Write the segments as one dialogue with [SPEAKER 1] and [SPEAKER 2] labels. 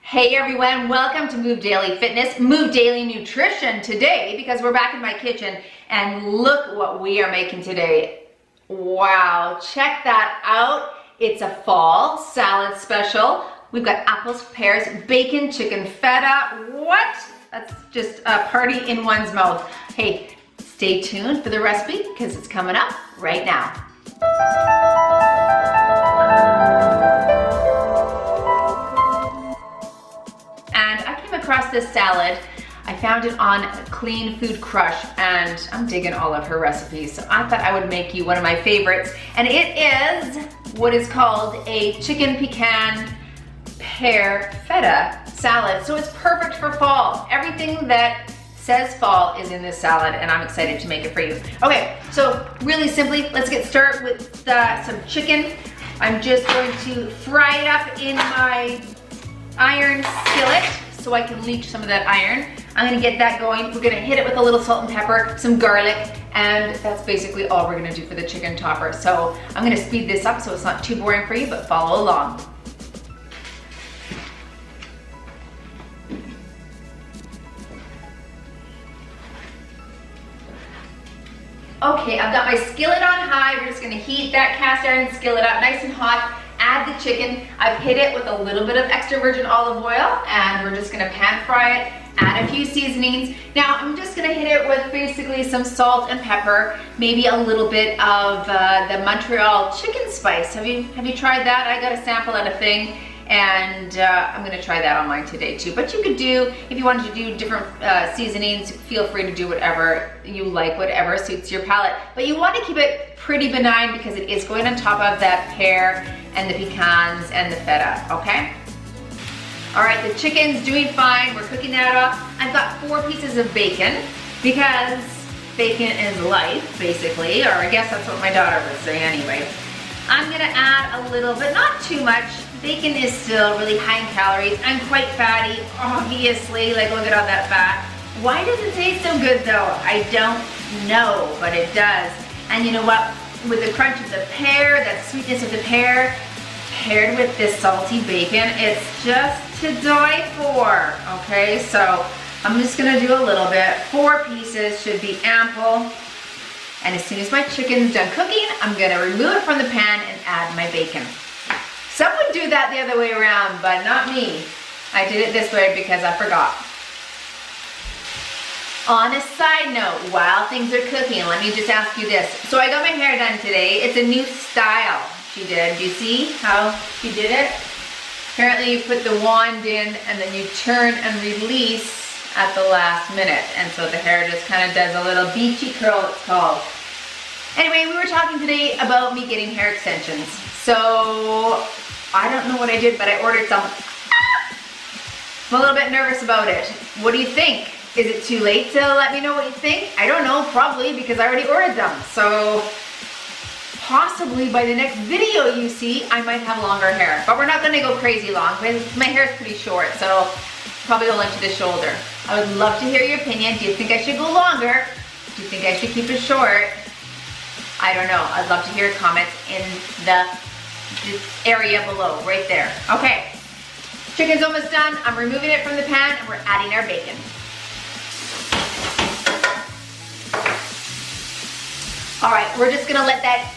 [SPEAKER 1] Hey everyone, welcome to Move Daily Fitness, Move Daily Nutrition today because we're back in my kitchen and look what we are making today. Wow, check that out. It's a fall salad special. We've got apples, pears, bacon, chicken feta. What? That's just a party in one's mouth. Hey, stay tuned for the recipe because it's coming up right now. Across this salad. I found it on Clean Food Crush and I'm digging all of her recipes. So I thought I would make you one of my favorites. And it is what is called a chicken pecan pear feta salad. So it's perfect for fall. Everything that says fall is in this salad and I'm excited to make it for you. Okay, so really simply, let's get started with some chicken. I'm just going to fry it up in my iron skillet so I can leach some of that iron. I'm gonna get that going. We're gonna hit it with a little salt and pepper, some garlic, and that's basically all we're gonna do for the chicken topper. So I'm gonna speed this up so it's not too boring for you, but follow along. Okay, I've got my skillet on high. We're just gonna heat that cast iron skillet up nice and hot. Add the chicken. I've hit it with a little bit of extra virgin olive oil and we're just gonna pan fry it, add a few seasonings. Now I'm just gonna hit it with basically some salt and pepper, maybe a little bit of the Montreal chicken spice. Have you tried that? I got a sample at a thing and I'm gonna try that on mine today too. But you could do, if you wanted to do different seasonings, feel free to do whatever you like, whatever suits your palate. But you wanna keep it pretty benign because it is going on top of that pear and the pecans and the feta, okay? All right, the chicken's doing fine. We're cooking that off. I've got 4 pieces of bacon because bacon is life, basically, or I guess that's what my daughter would say anyway. I'm gonna add a little, but not too much. Bacon is still really high in calories. I'm quite fatty, obviously, like look at all that fat. Why does it taste so good though? I don't know, but it does. And you know what? With the crunch of the pear, that sweetness of the pear, paired with this salty bacon, it's just to die for, okay? So I'm just gonna do a little bit. 4 pieces should be ample. And as soon as my chicken's done cooking, I'm gonna remove it from the pan and add my bacon. Some would do that the other way around, but not me. I did it this way because I forgot. On a side note, while things are cooking, let me just ask you this. So I got my hair done today. It's a new style she did. Do you see how she did it? Apparently you put the wand in and then you turn and release at the last minute. And so the hair just kind of does a little beachy curl, it's called. Anyway, we were talking today about me getting hair extensions. So I don't know what I did, but I ordered some. I'm a little bit nervous about it. What do you think? Is it too late to let me know what you think? I don't know, probably, because I already ordered them. So possibly by the next video you see, I might have longer hair. But we're not gonna go crazy long because my hair is pretty short, so probably only to the shoulder. I would love to hear your opinion. Do you think I should go longer? Do you think I should keep it short? I don't know. I'd love to hear comments in the area below, right there. Okay, chicken's almost done. I'm removing it from the pan and we're adding our bacon. All right, we're just gonna let that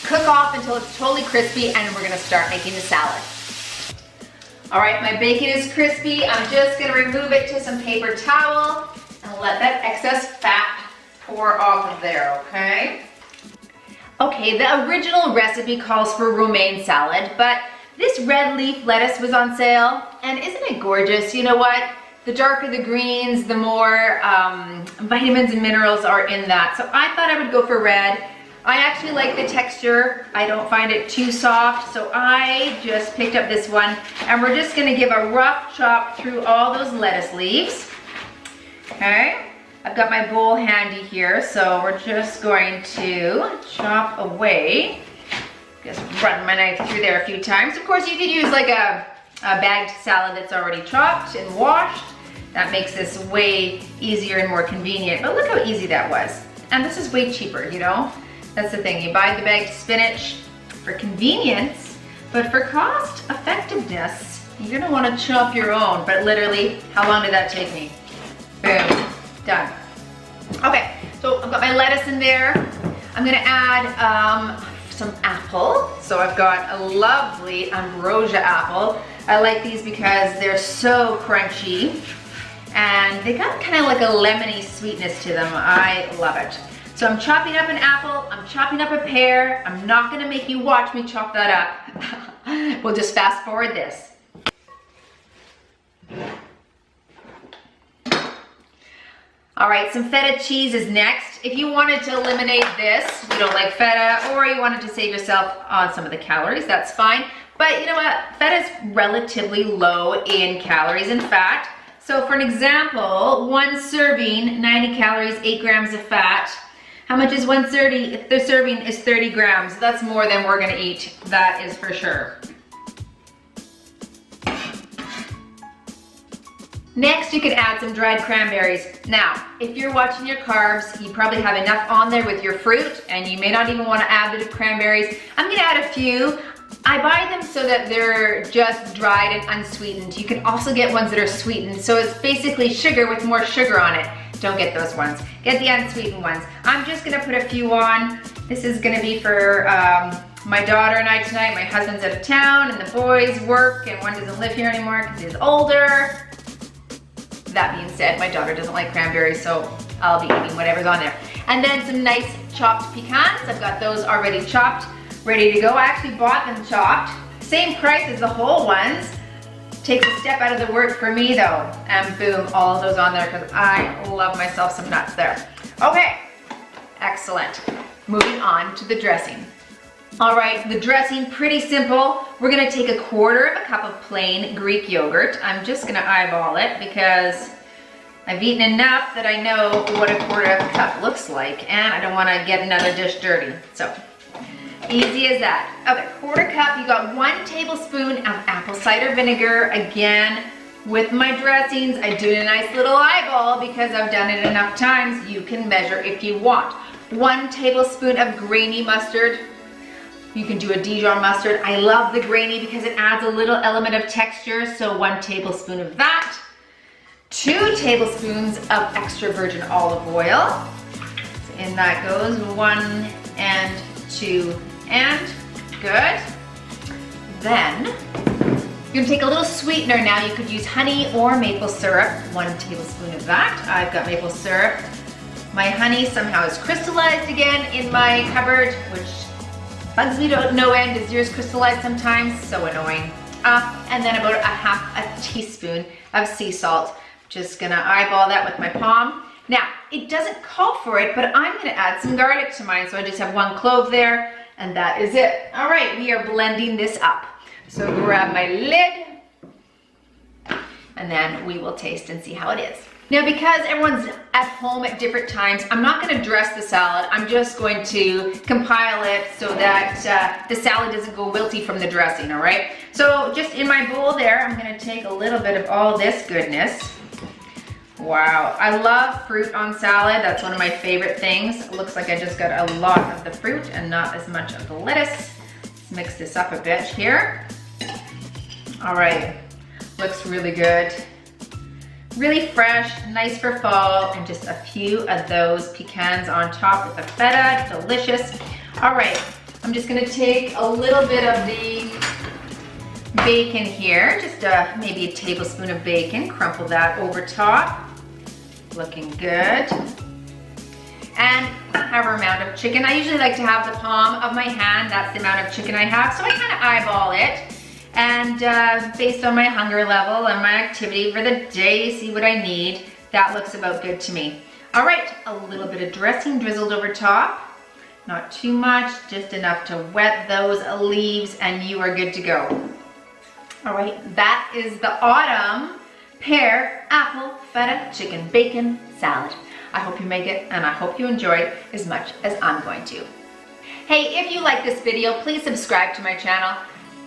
[SPEAKER 1] cook off until it's totally crispy and we're gonna start making the salad. All right, my bacon is crispy. I'm just gonna remove it to some paper towel and let that excess fat pour off of there, okay? Okay, the original recipe calls for romaine salad, but this red leaf lettuce was on sale and isn't it gorgeous? You know what? The darker the greens, the more vitamins and minerals are in that. So I thought I would go for red. I actually like the texture. I don't find it too soft, so I just picked up this one. And we're just gonna give a rough chop through all those lettuce leaves. Okay, I've got my bowl handy here, so we're just going to chop away. Just run my knife through there a few times. Of course, you could use like a bagged salad that's already chopped and washed. That makes this way easier and more convenient, but look how easy that was. And this is way cheaper, you know? That's the thing, you buy the bagged spinach for convenience, but for cost effectiveness, You're gonna wanna chop your own, but literally, how long did that take me? Boom, done. Okay, so I've got my lettuce in there. I'm gonna add some apple. So I've got a lovely Ambrosia apple. I like these because they're so crunchy and they got kind of like a lemony sweetness to them. I love it. So I'm chopping up an apple, I'm chopping up a pear. I'm not gonna make you watch me chop that up. We'll just fast forward this. All right, some feta cheese is next. If you wanted to eliminate this, you don't like feta, or you wanted to save yourself on some of the calories, that's fine. But you know what? Feta is relatively low in calories and fat. So for an example, one serving, 90 calories, 8 grams of fat. How much is 130? If the serving is 30 grams, that's more than we're gonna eat, that is for sure. Next, you can add some dried cranberries. Now, if you're watching your carbs, you probably have enough on there with your fruit, and you may not even want to add the cranberries. I'm gonna add a few. I buy them so that they're just dried and unsweetened. You can also get ones that are sweetened, so it's basically sugar with more sugar on it. Don't get those ones. Get the unsweetened ones. I'm just gonna put a few on. This is gonna be for my daughter and I tonight. My husband's out of town, and the boys work, and one doesn't live here anymore because he's older. That being said, my daughter doesn't like cranberries, so I'll be eating whatever's on there. And then some nice chopped pecans. I've got those already chopped, ready to go. I actually bought them chopped. Same price as the whole ones. Takes a step out of the work for me though. And boom, all of those on there because I love myself some nuts there. Okay, excellent. Moving on to the dressing. All right, the dressing, pretty simple. We're gonna take a quarter of a cup of plain Greek yogurt. I'm just gonna eyeball it because I've eaten enough that I know what a quarter of a cup looks like, and I don't wanna get another dish dirty. So, easy as that. Okay, quarter cup, you got 1 tablespoon of apple cider vinegar. Again, with my dressings, I do a nice little eyeball because I've done it enough times. You can measure if you want. 1 tablespoon of grainy mustard. You can do a Dijon mustard. I love the grainy because it adds a little element of texture, so 1 tablespoon of that. 2 tablespoons of extra virgin olive oil. So in that goes 1 and 2 and good. Then you're gonna take a little sweetener now. You could use honey or maple syrup, 1 tablespoon of that. I've got maple syrup. My honey somehow is crystallized again in my cupboard, which bugs me to no end. Is yours crystallized sometimes? So annoying. And then about a teaspoon of sea salt. Just gonna eyeball that with my palm. Now, it doesn't call for it, but I'm gonna add some garlic to mine. So I just have 1 clove there, and that is it. All right, we are blending this up. So grab my lid, and then we will taste and see how it is. Now, because everyone's at home at different times, I'm not gonna dress the salad. I'm just going to compile it so that the salad doesn't go wilty from the dressing, all right? So just in my bowl there, I'm gonna take a little bit of all this goodness. Wow, I love fruit on salad. That's one of my favorite things. It looks like I just got a lot of the fruit and not as much of the lettuce. Let's mix this up a bit here. All right, looks really good. Really fresh, nice for fall, and just a few of those pecans on top with the feta, delicious. All right, I'm just gonna take a little bit of the bacon here, just maybe a tablespoon of bacon, crumple that over top. Looking good. And however amount of chicken. I usually like to have the palm of my hand, that's the amount of chicken I have, so I kind of eyeball it. And based on my hunger level and my activity for the day, see what I need. That looks about good to me. All right, a little bit of dressing drizzled over top. Not too much, just enough to wet those leaves, and you are good to go. All right, that is the autumn pear, apple, feta, chicken, bacon salad. I hope you make it, and I hope you enjoy it as much as I'm going to. Hey, if you like this video, please subscribe to my channel.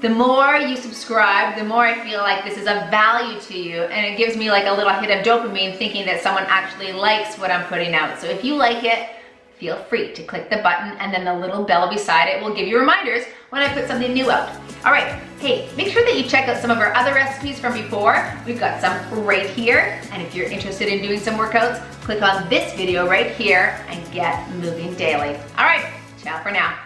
[SPEAKER 1] The more you subscribe, the more I feel like this is of value to you, and it gives me like a little hit of dopamine thinking that someone actually likes what I'm putting out. So if you like it, feel free to click the button, and then the little bell beside it will give you reminders when when I put something new out. All right, hey, make sure that you check out some of our other recipes from before. We've got some right here. And if you're interested in doing some workouts, click on this video right here and get moving daily. All right, ciao for now.